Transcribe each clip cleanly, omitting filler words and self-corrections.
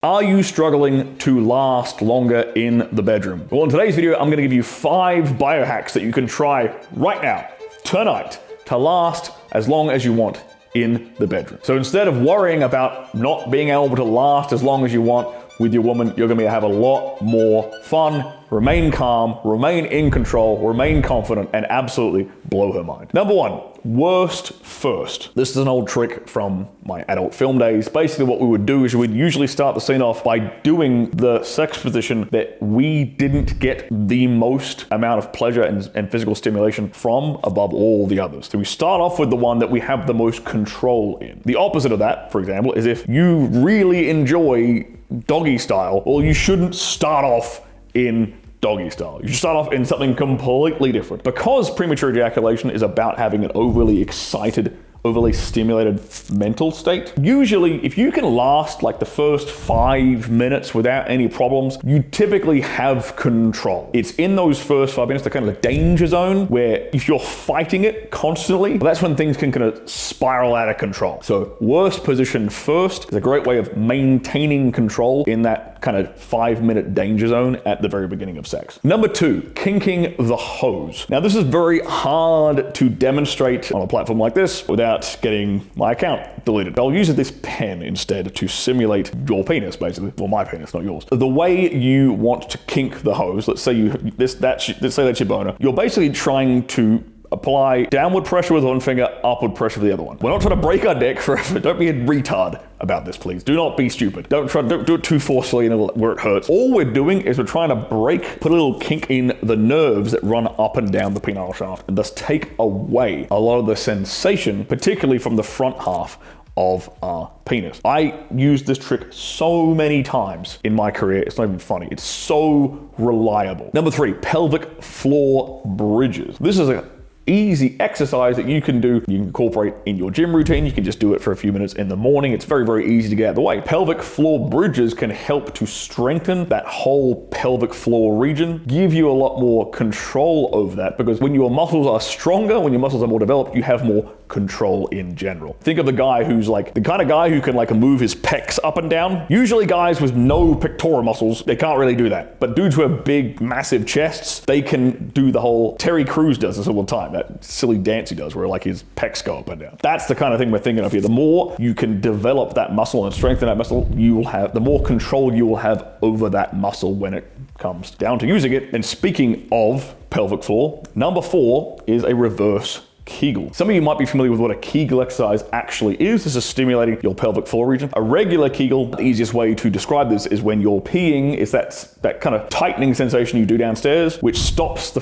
Are you struggling to last longer in the bedroom? Well, in today's video, I'm gonna give you 5 biohacks that you can try right now, tonight, to last as long as you want in the bedroom. So instead of worrying about not being able to last as long as you want with your woman, you're gonna have a lot more fun, remain calm, remain in control, remain confident, and absolutely blow her mind. Number 1, worst first. This is an old trick from my adult film days. Basically what we would do is we'd usually start the scene off by doing the sex position that we didn't get the most amount of pleasure and physical stimulation from above all the others. So we start off with the one that we have the most control in. The opposite of that, for example, is if you really enjoy doggy style, well, you shouldn't start off in doggy style. You should start off in something completely different. Because premature ejaculation is about having an overly excited, overly stimulated mental state, usually if you can last like the first 5 minutes without any problems, you typically have control. It's in those first 5 minutes, the kind of the danger zone, where if you're fighting it constantly, that's when things can kind of spiral out of control. So worst position first is a great way of maintaining control in that kind of 5-minute danger zone at the very beginning of sex. Number 2, kinking the hose. Now this is very hard to demonstrate on a platform like this without getting my account deleted. I'll use this pen instead to simulate your penis, basically. Well, my penis, not yours. The way you want to kink the hose, let's say let's say that's your boner, you're basically trying to apply downward pressure with one finger, upward pressure with the other one. We're not trying to break our dick forever. Don't be a retard about this, please. Do not be stupid. Don't do it too forcefully where it hurts. All we're doing is we're trying to put a little kink in the nerves that run up and down the penile shaft, and thus take away a lot of the sensation, particularly from the front half of our penis. I used this trick so many times in my career, it's not even funny. It's so reliable. Number 3, pelvic floor bridges. This is a easy exercise that you can do. You can incorporate in your gym routine. You can just do it for a few minutes in the morning. It's very, very easy to get out of the way. Pelvic floor bridges can help to strengthen that whole pelvic floor region, give you a lot more control over that, because when your muscles are stronger, when your muscles are more developed, you have more control in general. Think of the guy who's like the kind of guy who can like move his pecs up and down. Usually guys with no pectoral muscles, they can't really do that. But dudes who have big, massive chests, they can do the whole, Terry Crews does this all the time, that silly dance he does where like his pecs go up and down. That's the kind of thing we're thinking of here. The more you can develop that muscle and strengthen that muscle, the more control you will have over that muscle when it comes down to using it. And speaking of pelvic floor, number 4 is a reverse Keegel. Some of you might be familiar with what a Keegel exercise actually is. This is stimulating your pelvic floor region. A regular Keegel, the easiest way to describe this is when you're peeing, is that kind of tightening sensation you do downstairs, which stops the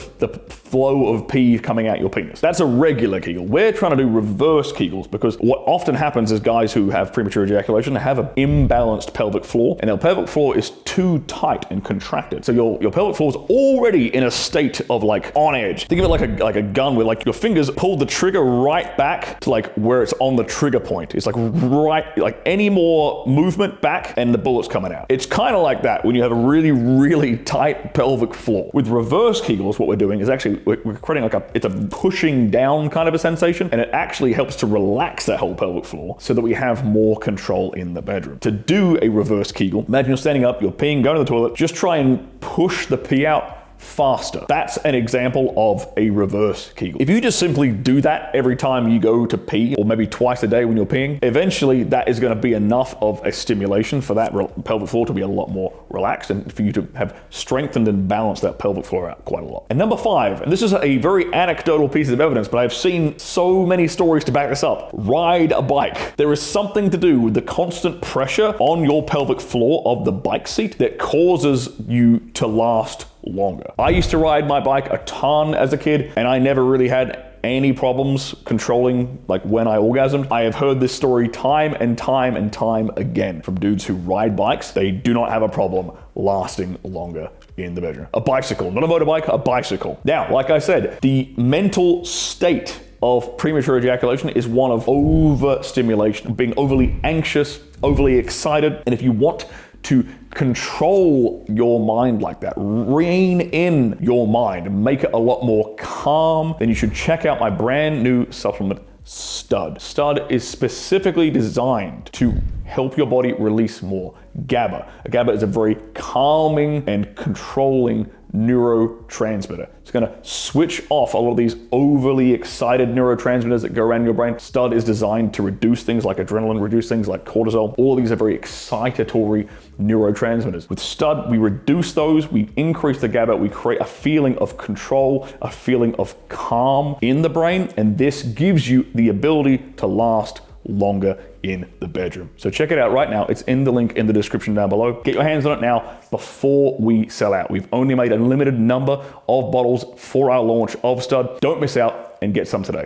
flow of pee coming out your penis. That's a regular Keegel. We're trying to do reverse Kegels because what often happens is guys who have premature ejaculation have an imbalanced pelvic floor, and their pelvic floor is too tight and contracted. So your pelvic floor is already in a state of like on edge. Think of it like a gun where like your fingers pull the trigger right back to like where it's on the trigger point. It's like right, like any more movement back and the bullet's coming out. It's kind of like that when you have a really, really tight pelvic floor. With reverse Kegels, what we're doing is actually we're creating it's a pushing down kind of a sensation, and it actually helps to relax that whole pelvic floor so that we have more control in the bedroom. To do a reverse Kegel, imagine you're standing up, you're peeing, going to the toilet, just try and push the pee out faster. That's an example of a reverse Kegel. If you just simply do that every time you go to pee, or maybe twice a day when you're peeing, eventually that is going to be enough of a stimulation for that pelvic floor to be a lot more relaxed and for you to have strengthened and balanced that pelvic floor out quite a lot. And number 5, and this is a very anecdotal piece of evidence, but I've seen so many stories to back this up. Ride a bike. There is something to do with the constant pressure on your pelvic floor of the bike seat that causes you to last longer. I used to ride my bike a ton as a kid, and I never really had any problems controlling like when I orgasmed. I have heard this story time and time and time again from dudes who ride bikes. They do not have a problem lasting longer in the bedroom. A bicycle, not a motorbike, a bicycle. Now, like I said, the mental state of premature ejaculation is one of overstimulation, being overly anxious, overly excited, and if you want to control your mind like that, rein in your mind and make it a lot more calm, then you should check out my brand new supplement, Stud. Stud is specifically designed to help your body release more GABA. GABA is a very calming and controlling neurotransmitter. It's going to switch off a lot of these overly excited neurotransmitters that go around your brain. Stud is designed to reduce things like adrenaline, reduce things like cortisol. All of these are very excitatory neurotransmitters. With Stud, we reduce those, we increase the GABA, we create a feeling of control, a feeling of calm in the brain, and this gives you the ability to last longer in the bedroom. So check it out right now. It's in the link in the description down below. Get your hands on it now before we sell out. We've only made a limited number of bottles for our launch of Stud. Don't miss out and get some today.